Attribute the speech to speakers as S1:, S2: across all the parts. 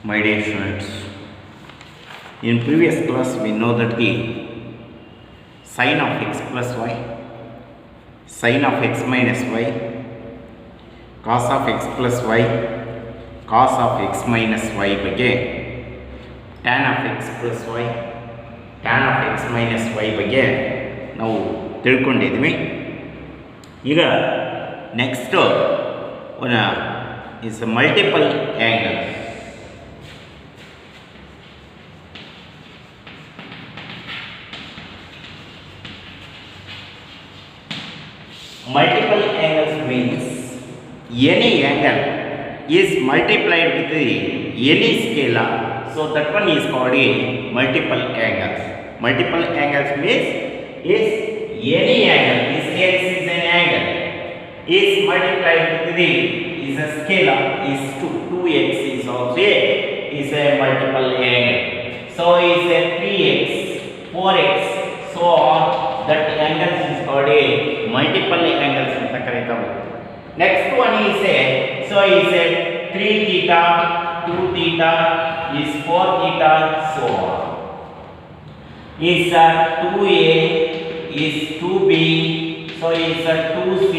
S1: My dear students, in previous class we know that the sine of x plus y, sine of x minus y, cos of x plus y, cos of x minus y ಬಗ್ಗೆ tan of x plus y, tan of x minus y ಬಗ್ಗೆ ನಾವು ತಿಳ್ಕೊಂಡಿದ್ವಿ. ಈಗ next one is a multiple angle. Multiple angles means any angle is multiplied with any scalar, so that one is called a multiple angles. Multiple angles means is any angle, is x is an angle, is multiplied with the is a scalar, is 2x is also is a multiple angle. So is a 3x, 4x, so on, that angles is called a multiple angles anta karitharu. Next one is a, so is a 3 theta, 2 theta, is 4 theta, so on. Is a 2a, is 2b, so is a 2c,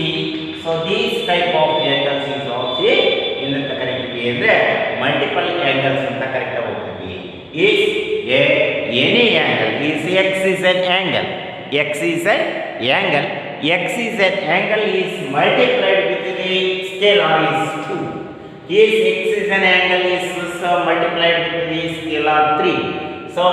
S1: so these type of angles is also ಏನಂತ ಕರೀತೀವಿ ಅಂದ್ರೆ multiple angles ಅಂತ ಕರೀತಾ ಹೋಗ್ತೀವಿ. is a any angle, is x is an angle, x is an angle, x is an angle is multiplied with the scalar is 2. Is x is an angle is multiplied with the scalar 3. So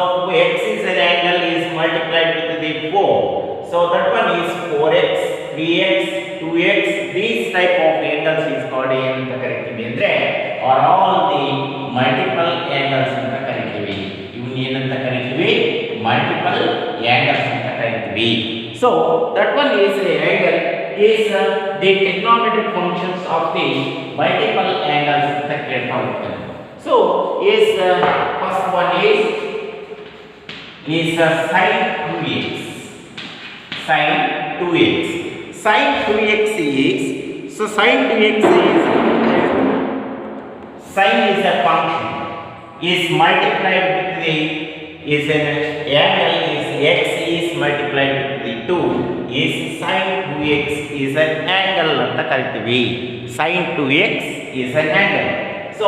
S1: x is an angle is multiplied with the 4. So that one is 4x, 3x, 2x. These type of angles is called ಏನಂತ ಕರೀತೀವಿ ಅಂದ್ರೆ are all the multiple angles ಅಂತ ಕರೀತೀವಿ. ಇವನ್ನ ಏನಂತ ಕರೀತೀವಿ? Multiple angles ಅಂತ ಕರೀತೀವಿ. So that one is a angle is the trigonometric functions of the multiple angles ಅಂತ ಕೇಳ್ತಾ ಹೋಗ್ತಾರೆ. So is first one is sin 2x. Sin 2x. Sin 2x is, so sin 2x is, sin is a function, is multiplied with the, is an angle, is x is multiplied with the 2, is sin 2x is an angle anta karithivi. Sin 2x is an angle. So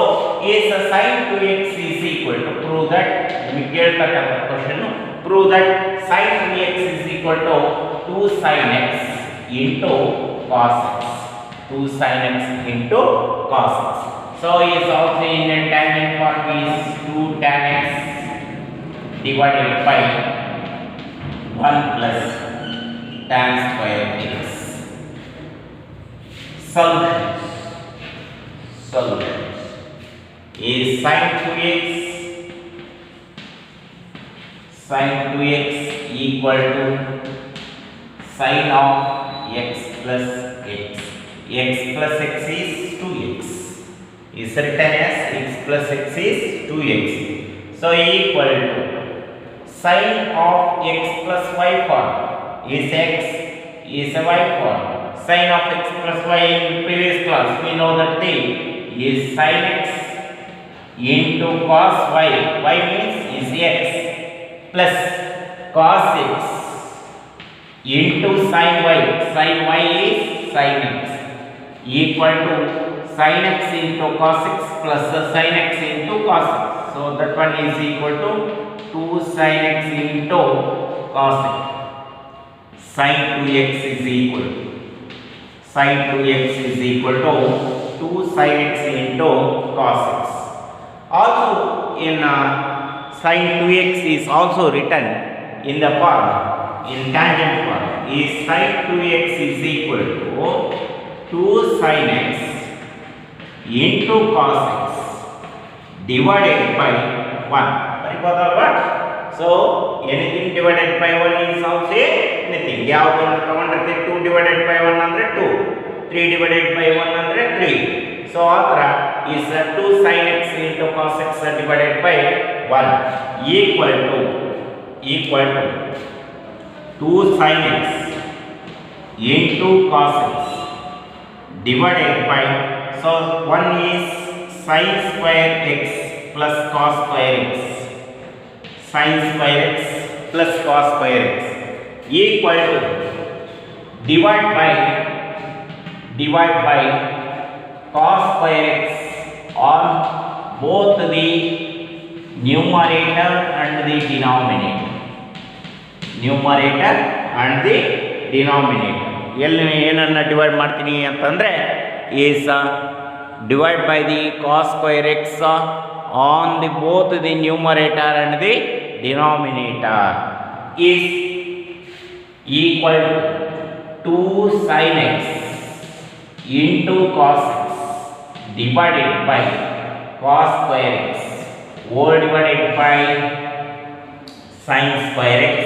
S1: is sin 2x is equal to, prove that, we keltakanta question, prove that sin 2x is equal to 2 sin x into cos x. 2 sin x into cos x. So is also in a tangent form is 2 tan x divided by 1 plus tan square x. Solutions is sin 2x equal to sin of x plus x. X plus x is 2x. Is written as x plus x is 2x. So equal to sin of x plus y form is x is a y form. Sin of x plus y in previous class we know that the is sin x into cos y. Y means is x plus cos x into sin y. Sin y is sin x equal to sin x into cos x plus sin x into cos x. So that one is equal to 2 sin x into cos x. Sin 2x is equal to, sin 2x is equal to 2 sin x into cos x. Also in sin 2x is also written in the form, in tangent form, is sin 2x is equal to 2 sin x into cos x divided by 1. So anything divided by 1 is also anything. ಯಾವುದು ತಗೊಂಡಿರ್ತೀವಿ 2 divided by 1 ಅಂದ್ರೆ 2, 3 divided by 1 ಅಂದ್ರೆ 3. So ಆತರ is 2 sin x into cos x divided by 1 equal to 2 sin x into cos x divided by, so one is sin square x plus cos square x sin square x plus cos square x equal to divide by cos square x on both the numerator and the denominator. Numerator and the denominator. ಎಲ್ಲಿ ಏನನ್ನು divide ಮಾಡ್ತೀನಿ ಅಂತಂದರೆ is divide by the cos square x on the both the numerator and the denominator is equal to 2 sin x into cos x divided by cos square x whole divided by sin square x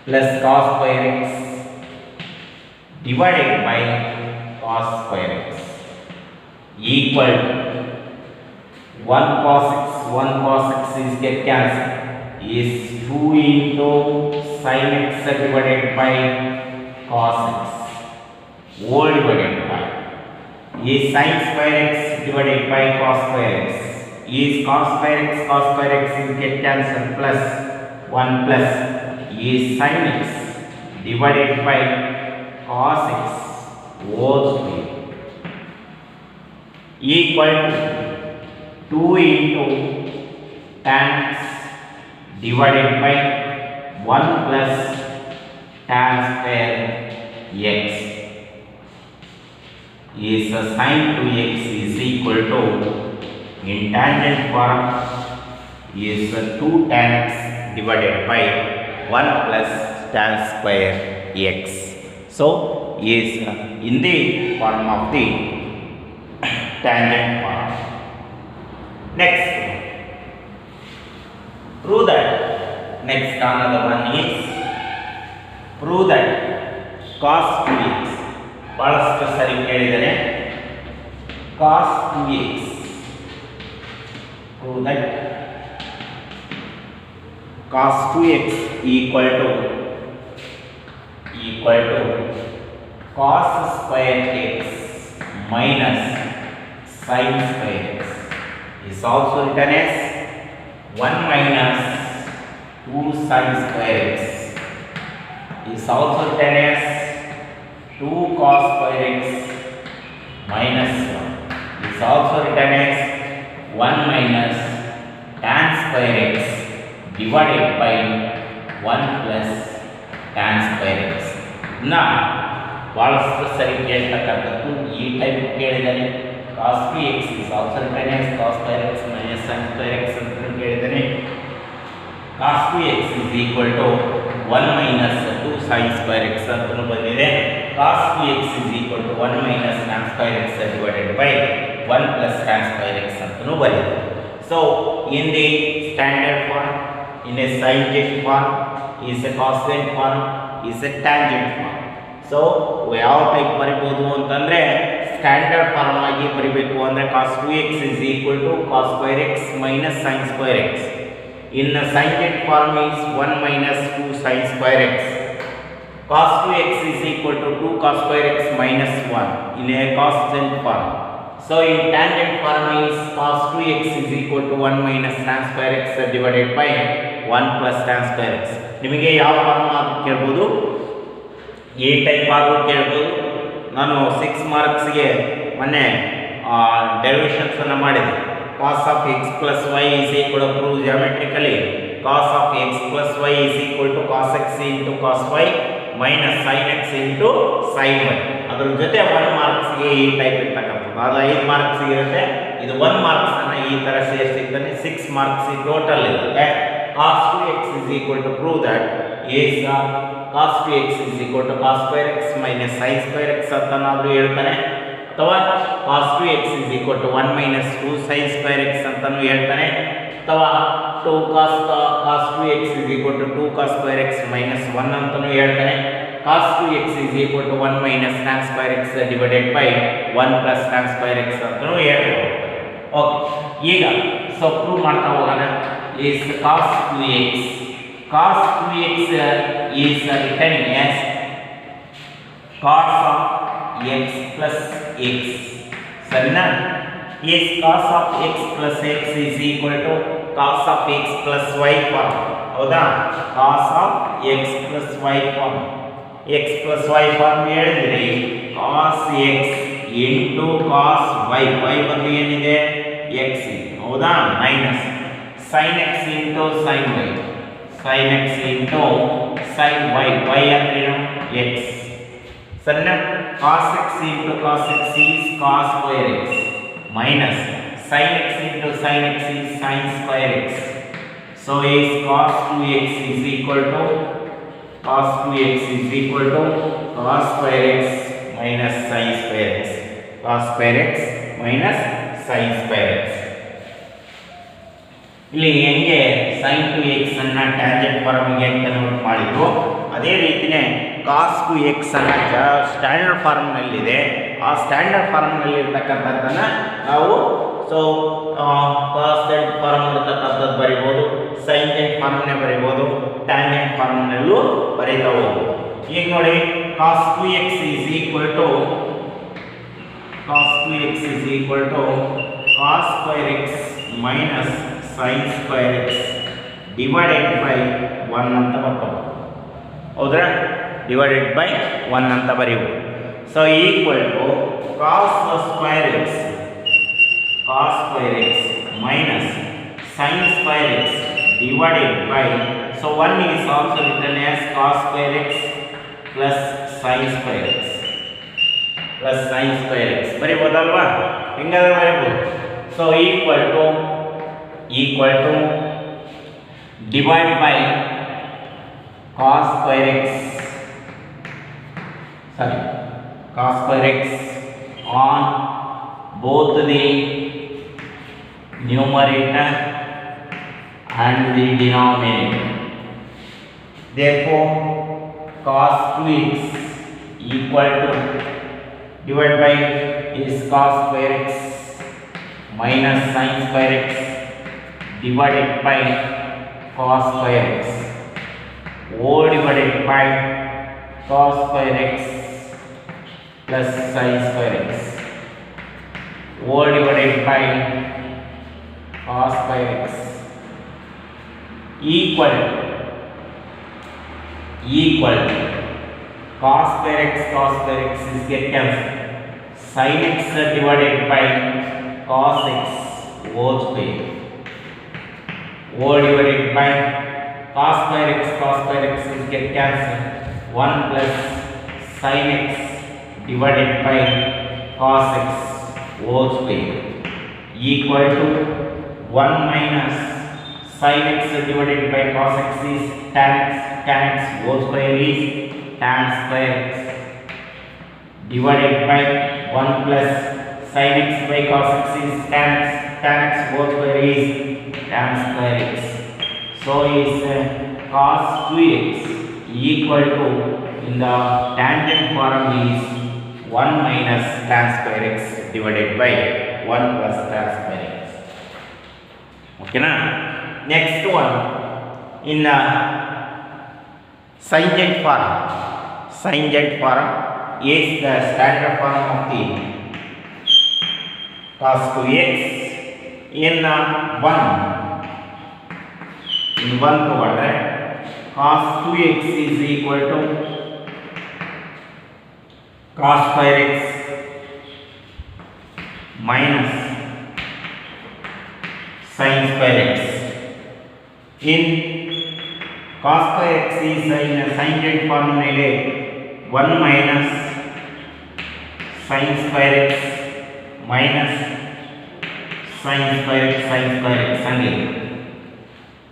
S1: plus cos square x divided by cos square x equal to 1 cos x is get cancelled is 2 into sin x divided by cos x whole divided by is sin square x divided by cos square x is cos square x is get cancelled plus 1 plus is sin x divided by cos x whole square equal to 2 into tan x divided by 1 plus tan square x is sin 2x is equal to in tangent form is 2 tan x divided by 1 plus tan square x. So is in the form of the tangent form. Next, prove that. Next another one is prove that cos 2x ಬಹಳಷ್ಟು ಸರಿ ಕೇಳಿದರೆ cos 2x prove that cos 2x equal to cos square x minus sin square x is also written as 1 minus 2 sin square x is also written as 2 cos square x minus 1 is also written as 1 minus tan square x divided by 1 plus tan square x. Now, ಬಹಳಷ್ಟು ಸರಿ ಕೇಳ್ತಕ್ಕಂಥದ್ದು ಈ type ಕೇಳಿದರೆ cos 2x is also written as cos square x minus sin square x ಅಂತ ಕೇಳಿದರೆ cos 2x is equal to 1 minus 2 sin square x ಅಂತ ಬಂದಿದೆ. cos 2x is equal to 1 minus tan square x divided by 1 plus tan square x ಅಂತ ಬರೆದಿದೆ. So in the standard form, in a sine form, is a cosine form, is a tangent form. So ಯಾವ type ಬರಿಬಹುದು ಅಂತಂದ್ರೆ standard form ಆಗಿ ಬರಿಬೇಕು ಅಂದ್ರೆ cos 2x is equal to cos square x minus sin square x. In the sine form is 1 minus 2 sin square x. Cos 2x is equal to 2 cos square x minus 1 in a cosine form. So in tangent form is cos 2x is equal to 1 minus tan square x divided by 1 plus tan square x. ನಿಮಗೆ ಯಾವ form ಆದರೂ ಕೇಳಬಹುದು, A type ಆದರೂ ಕೇಳಬಹುದು. ನಾನು 6 ಮಾರ್ಕ್ಸ್ಗೆ ಮೊನ್ನೆ derivations ಅನ್ನು ಮಾಡಿದೆ. cos of x plus y is equal to prove geometrically cos of x plus y is equal to cos x into cos y minus sin x into sin y. ಅದರ ಜೊತೆ 1 ಮಾರ್ಕ್ಸ್ಗೆ ಈ type ಇರ್ತಕ್ಕಂಥದ್ದು. ಅದು 5 marks ಇರುತ್ತೆ. ಇದು 1 marks ಅನ್ನು ಈ ತರ ಸೇರಿಸಿದ್ದಾನೆ 6 ಮಾರ್ಕ್ಸ್ ಟೋಟಲ್ ಇರುತ್ತೆ. cos 2x is equal to prove that is cos 2x is equal to cos square x minus sin square x ಅಂತ ನಾವು ಹೇಳ್ತಾನೆ, ಅಥವಾ cos 2x is equal to 1 minus 2 sin square x ಅಂತಾನೂ ಹೇಳ್ತಾನೆ, ಅಥವಾ 2 cos 2x is equal to 2 cos square x minus 1 ಅಂತಾನೂ ಹೇಳ್ತಾನೆ. cos 2x is equal to 1 minus tan square x divided by 1 plus tan square x ಅಂತಾನೂ ಹೇಳ್ಬೋದು. Okay, ಈಗ so prove ಮಾಡ್ತಾ ಹೋಗೋಣ. is cos 2x is written as cos of x plus x. ಸರಿನಾ? is cos of x plus x is equal to cos of x plus y form ಹೌದಾ cos of x plus y form x plus y form ಹೇಳಿದ್ರೆ cos x into cos y y ಬದಲು ಏನಿದೆ x ಹೌದಾ minus sin x into sin y sin x into sin y y ಅಂದ್ರೇನು x ಸರಿನಾ cos x into cos x is cos square x minus sin x into sin x is sin square x so is cos 2x is equal to cos 2x is equal to cos square x minus sin square x cos square x minus sin square x ಇಲ್ಲಿ ಹೆಂಗೆ sin 2x ಅನ್ನು tangent ಫಾರ್ಮ್ಗೆ convert ಮಾಡಿದ್ರು ಅದೇ ರೀತಿನೇ cos 2x ಅನ್ನು standard form ನಲ್ಲಿದೆ ಆ ಸ್ಟ್ಯಾಂಡರ್ಡ್ ಫಾರ್ಮ್ ನಲ್ಲಿ ಇರತಕ್ಕಂತದ್ದನ್ನ ನಾವು ಸೊ ಕಾನ್ಸ್ಟೆಂಟ್ ಫಾರ್ಮ್ ಇರತಕ್ಕಂತದ್ದು ಬರಿಬಹುದು ಸೈಂಜೆಂಟ್ ಫಾರ್ಮ್ ನೇ ಬರಿಬಹುದು ಟ್ಯಾಂಜೆಂಟ್ ಫಾರ್ಮ್ ನಲ್ಲೂ ಬರೀತಾ ಹೋಗಬಹುದು ಈಗ ನೋಡಿ cos 2x is equal to cos 2x is equal to cos square x minus sin square x divided by 1 ಅಂತ ಬರ್ತದೆ ಹೌದಾ divided by 1 ಅಂತ ಬರೆಯಬಹುದು so equal to cos square x minus sin square x divided by so 1 is also written as cos square x plus sin square x ಬರೀಬಹುದಲ್ವಾ ಹೆಂಗಾದ್ರೆ ಬರೀಬಹುದು so equal to divide by cos square x on both the numerator and the denominator therefore cos 2x equal to divided by is cos square x minus sin square x divided by cos square x whole divided by cos square x plus sin square x whole divided by cos square x equal cos square x is get cancelled sin x divided by cos x whole square whole divided by cos square x is get cancelled 1 plus sin x divided by cos x whole square equal to 1 minus sin x divided by cos x is tan x whole square is tan square x divided by 1 plus sin x by cos x is tan x whole square is tan square x so is cos 2x equal to in the tangent form is 1 minus tan square x divided by 1 plus tan square x okay na next one in the singent form is the standard form of the cos 2x in 1 ತಗೊಂಡ್ರೆ cos 2x is equal to cos square x minus sin square x in cos square x is in singent form ಮೇಲೆ 1 minus sin square x minus sin square x ಹಂಗೆ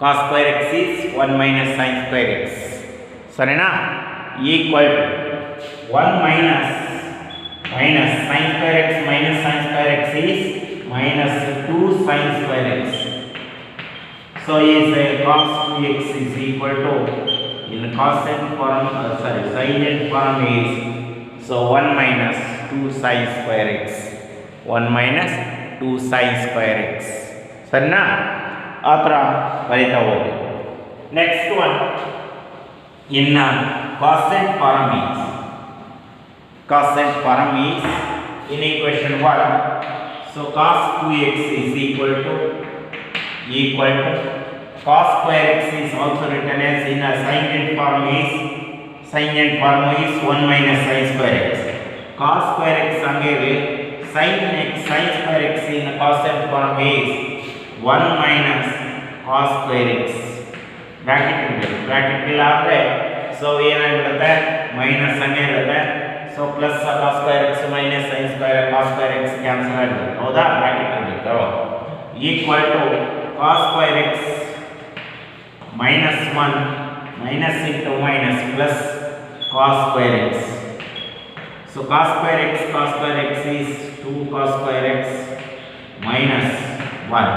S1: cos square x is 1 minus sin square x ಸರಿನಾ equal to 1 minus sin square x minus sin square x is minus 2 sin square x so is cos 2x is equal to in cosine form sine form is so 1 minus 2 sin square x 1 minus 2 sin square x ಸರಿನಾ ಆ ಥರ ಬರೀತಾ ಹೋಗಿ next one in cosine form is in equation 1 So cos 2x is equal to cos square x is also written as in a sin form is 1 minus sin square x. Cos square x angere sin square x in cosine form is 1 minus cos square x. Bracket ಇಲ್ಲ ಅಂದ್ರೆ so ಏನಾಗಿರುತ್ತೆ minus ಹಂಗೆ ಇರುತ್ತೆ. So plus cos square x minus sin square cos square x cancel ಆಗುತ್ತೆ. ಹೌದಾ? Bracket ಇರುತ್ತೆ. Equal to cos square x minus 1 minus into minus plus cos square x. So cos square x is 2 cos square x minus 1.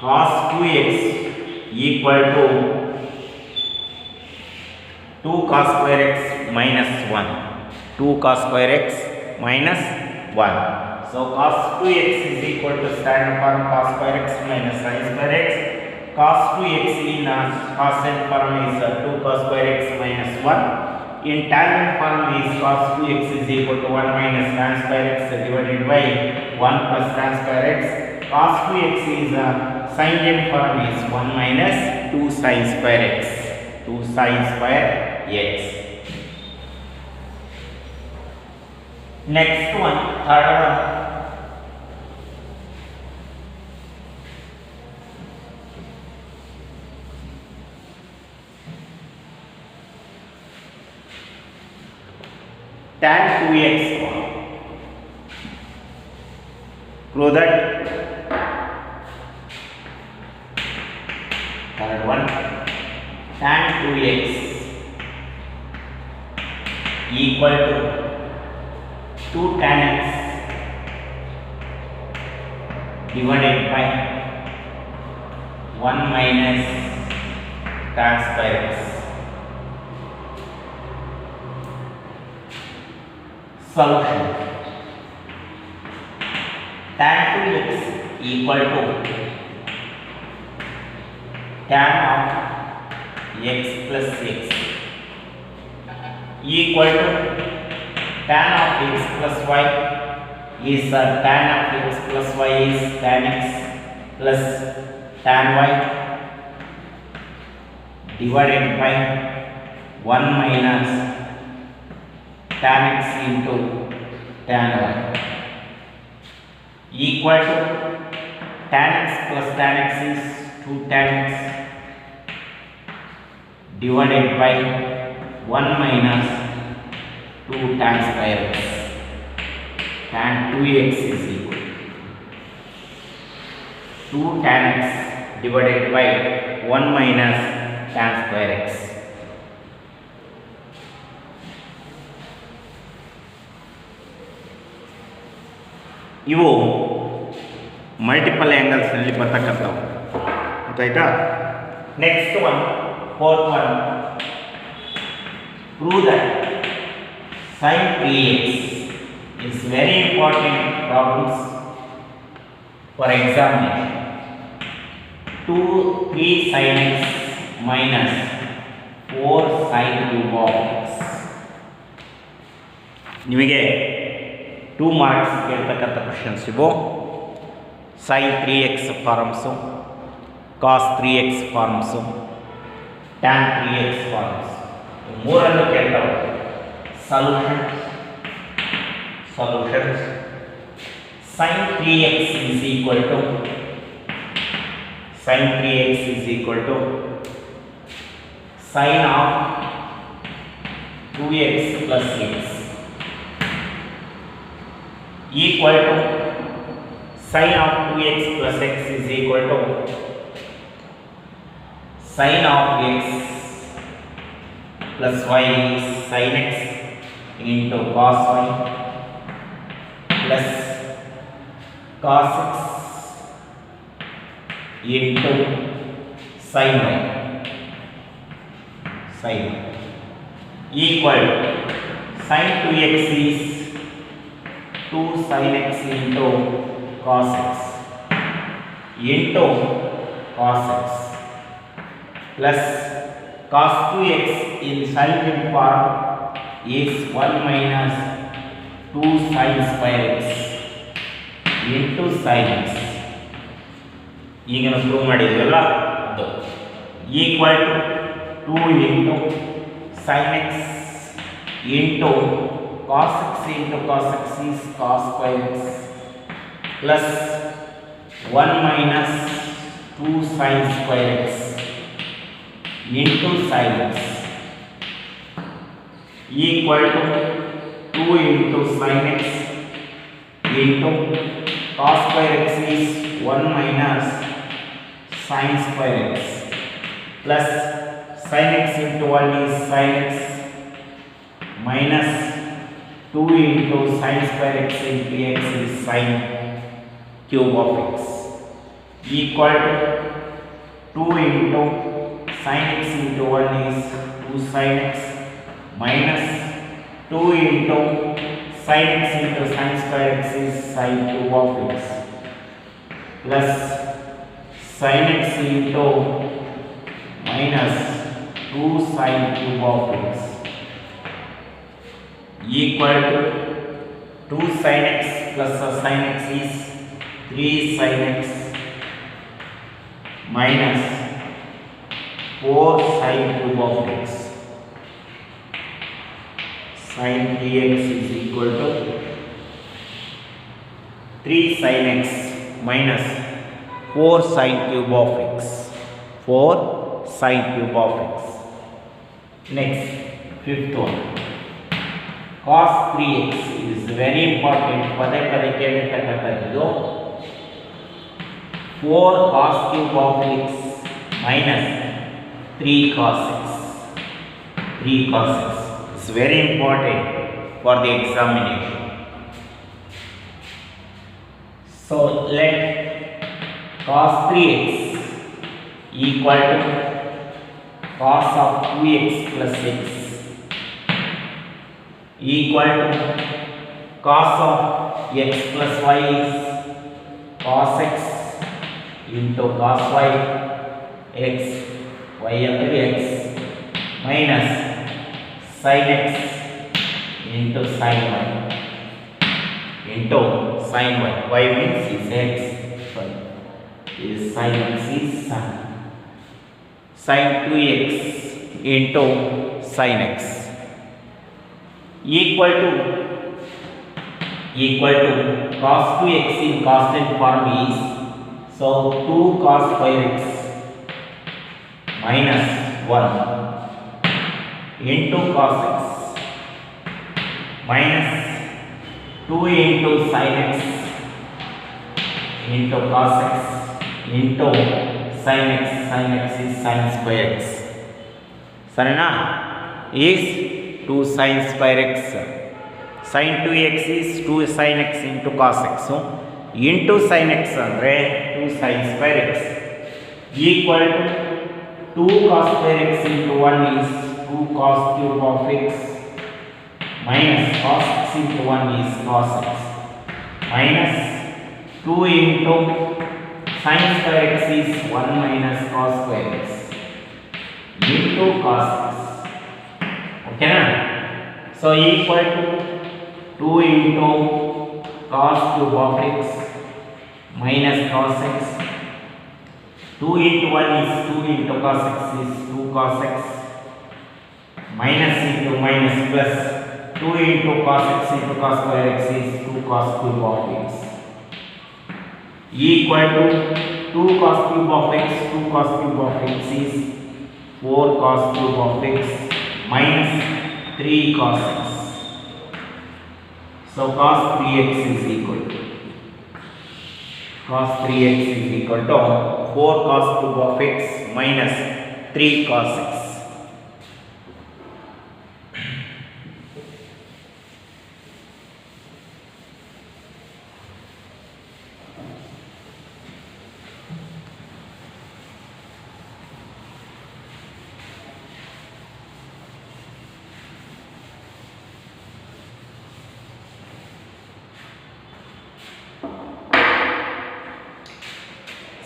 S1: Cos 2x equal to 2 cos square x minus 1. 2 cos square x minus 1. So cos 2x is equal to standard form cos square x minus sin square x. Cos 2x in cosine form is 2 cos square x minus 1. In tangent form is cos 2x is equal to 1 minus tan square x divided by 1 plus tan square x. Cos 2x is sin form is 1 minus 2 sin square x. 2 sin square x. Next one, third one. Tan 2x. Prove that. Third one, tan 2x equal to 2 tan x divided by 1 minus tan square x. Solution. Tan 2x equal to tan of x plus x equal to tan of x plus y is tan of x plus y is tan x plus tan y divided by 1 minus tan x into tan y equal to tan x plus tan x is 2 tan x divided by 1 minus 2 tan square x. Tan 2x is equal to 2 tan x divided by 1 minus tan square x. ಇವು multiple ಆ್ಯಂಗಲ್ಸ್ನಲ್ಲಿ ಬರ್ತಕ್ಕಂಥವು ಗೊತ್ತಾಯ್ತಾ. Next one, fourth one, prove that sin 3x is very important problems for examination. 3 sin x minus 4 sin cube of x. ನಿಮಗೆ 2 marks ಕೇಳ್ತಕ್ಕಂಥ questions ಇವು. sin 3x forms, cos 3x forms, tan 3x forms ಮೂರನ್ನು ಕೇಳ್ತಾವೆ. solutions sin 3x is equal to sin of 2x plus x equal to sin of 2x plus x is equal to sin of x plus y is sin x into cos y plus cos x into sin y equal sin 2x is 2 sin x into cos x into cos x plus cos 2x in sin form is 1 minus 2 sin square x into sine x ಈಗ ನಾವು prove ಮಾಡಿದ್ವಲ್ಲ ಅದು equal to 2 into sine x into cos x into cos x is cos square x plus 1 minus 2 sine square x into sine x equal to 2 into sine x into cos square x is 1 minus sin square x plus sin x into 1 is sin x minus 2 into sin square x into x is sin cube of x equal to 2 into sin x into 1 is 2 sin x minus 2 into sin x into sin square x is sin cube of x plus sin x into minus 2 sin cube of x equal to 2 sin x plus sin x is 3 sin x minus 4 sin cube of x sin 3x is equal to 3 sin x minus 4 sin cube of x 4 sin cube of x. Next, fifth one, cos 3x is very important. ಪದೇ ಪದೇ ಕೇಳಿರ್ತಕ್ಕಂಥದ್ದು 4 cos cube of x minus 3 cos x 3 cos x. It's very important for the examination. So let cos 3x equal to cos of 2x plus x equal to cos of x plus y is cos x into cos y x y under x minus sin x into sin y into sin y. Y means is x. Sorry. Is sin x is sin 2x into sin x equal to cos 2x in constant form is so 2 cos square x minus 1 into cos x minus 2 into sin x into cos x into sin x is sin square x. Sarana is 2 sin square x. Sin 2x is 2 sin x into cos x. So into sin x andre 2 sin square x equal to 2 cos square x into 1 is 2 cos cube of x minus cos x into 1 is cos x minus 2 into sin square x is 1 minus cos square x into cos x. Okay na? So equal to 2 into cos cube of x minus cos x. 2 into 1 is 2 into cos x is 2 cos x minus into minus plus 2 into cos x into cos square x is 2 cos cube of x equal to 2 cos cube of x 2 cos cube of x is 4 cos cube of x minus 3 cos x. So cos 3x is equal to 4 cos cube of x minus 3 cos x.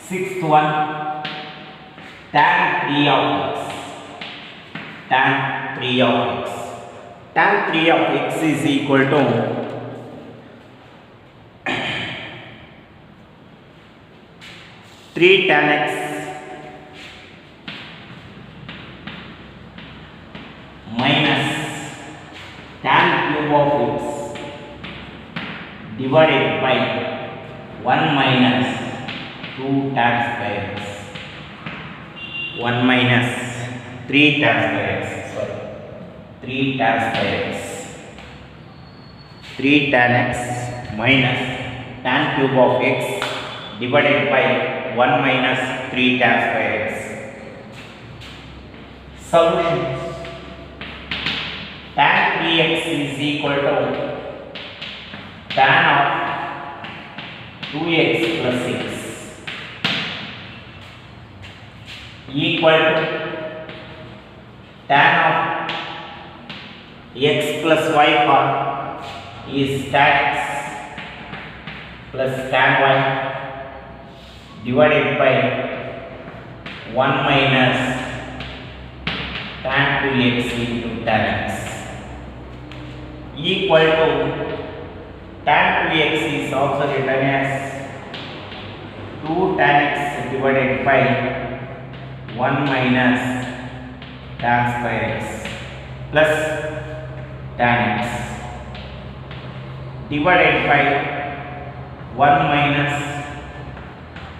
S1: Sixth one, tan 3 of x. Tan 3 of x. Tan 3 of x is equal to 3 tan x minus tan cube of x divided by 1 minus 2 tan square x. 1 minus 3 tan square x. Sorry. 3 tan square x. 3 tan x minus tan cube of x divided by 1 minus 3 tan square x. Solutions. Tan 3x is equal to tan of 2x plus 6 equal to tan of x plus y part is tan x plus tan y divided by 1 minus tan 2x into tan x equal to tan 2x is also written as 2 tan x divided by 1 minus tan square x plus tan x divided by 1 minus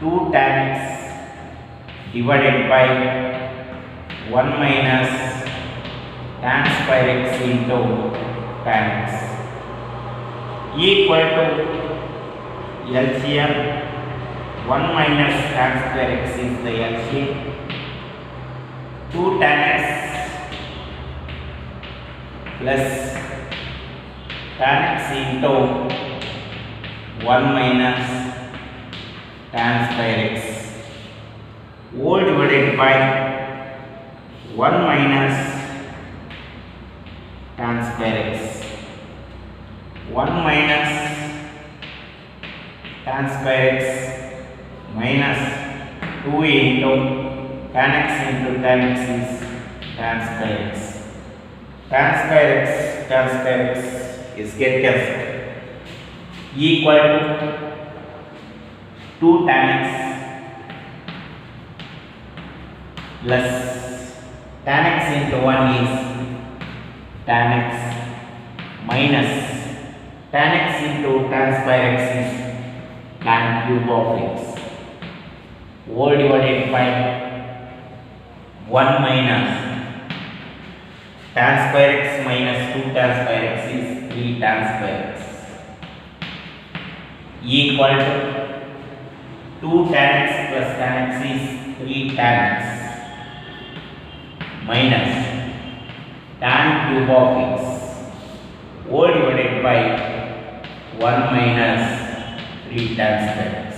S1: 2 tan x divided by 1 minus tan square x into tan x equal to LCM 1 minus tan square x is the LCM 2 tan x plus tan x into 1 minus tan square x all divided by 1 minus tan square x 1 minus tan square x minus 2 into tan x into tan x is tan square x. Tan square x is get cancelled equal to 2 tan x plus tan x into 1 is tan x minus tan x into tan square x is tan cube of x all divided by 1 minus tan square x minus 2 tan square x is 3 tan square x equal to 2 tan x plus tan x is 3 tan x minus tan cube of x all divided by 1 minus 3 tan square x.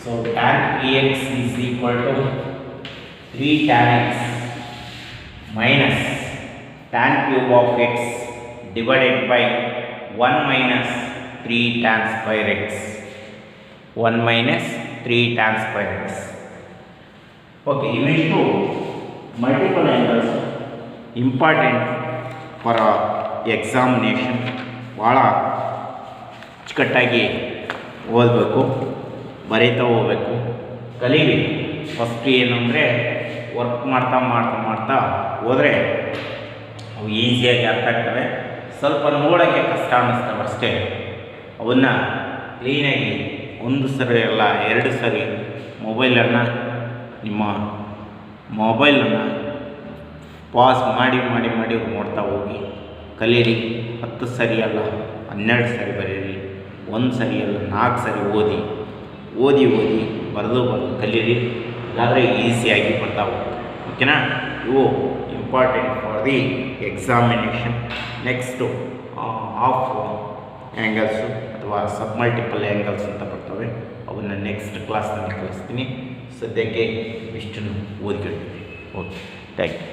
S1: So tan 3x is equal to 3 tan x minus tan cube of x divided by 1 minus 3 tan square x 1 minus 3 tan square x. Okay, ಇವಿಷ್ಟು multiple angles important for examination ಭಾಳ ಅಚ್ಚುಕಟ್ಟಾಗಿ ಓದಬೇಕು, ಬರೀತಾ ಹೋಗ್ಬೇಕು, ಕಲಿಬೇಕು. First ಏನಂದರೆ work ಮಾಡ್ತಾ ಮಾಡ್ತಾ ಮಾಡ್ತಾ ಹೋದರೆ ಅವು ಈಸಿಯಾಗಿ ಅರ್ಥ ಆಗ್ತವೆ. ಸ್ವಲ್ಪ ನೋಡೋಕ್ಕೆ ಕಷ್ಟ ಅನ್ನಿಸ್ತವೆ ಅಷ್ಟೇ. ಅವನ್ನು ಕ್ಲೀನಾಗಿ ಒಂದು ಸರಿ ಅಲ್ಲ 2 ಸರಿ ನಿಮ್ಮ ಮೊಬೈಲನ್ನು ಪಾಸ್ ಮಾಡಿ ಮಾಡಿ ಮಾಡಿ ನೋಡ್ತಾ ಹೋಗಿ ಕಲೀರಿ. 10 ಸರಿ ಅಲ್ಲ 12 ಸರಿ ಬರೀರಿ, 1 ಸರಿ ಅಲ್ಲ 4 ಸರಿ ಓದಿ ಬರೆದು ಕಲೀರಿ. ಇಲ್ಲಾದರೆ ಈಸಿಯಾಗಿ ಬರ್ತಾ ಹೋಗ್ತದೆ. ಓಕೆನಾ? ಇವು important for the examination. Next half angles ಅಥವಾ ಸಬ್ಮಲ್ಟಿಪಲ್ ಆ್ಯಂಗಲ್ಸ್ ಅಂತ ಬರ್ತವೆ. ಅವನ್ನು ನೆಕ್ಸ್ಟ್ ಕ್ಲಾಸ್ನಲ್ಲಿ ಕಲಿಸ್ತೀನಿ. ಸದ್ಯಕ್ಕೆ ಇಷ್ಟನ್ನು ಓದ್ಕೊಳ್ತೀವಿ. Okay, thank you.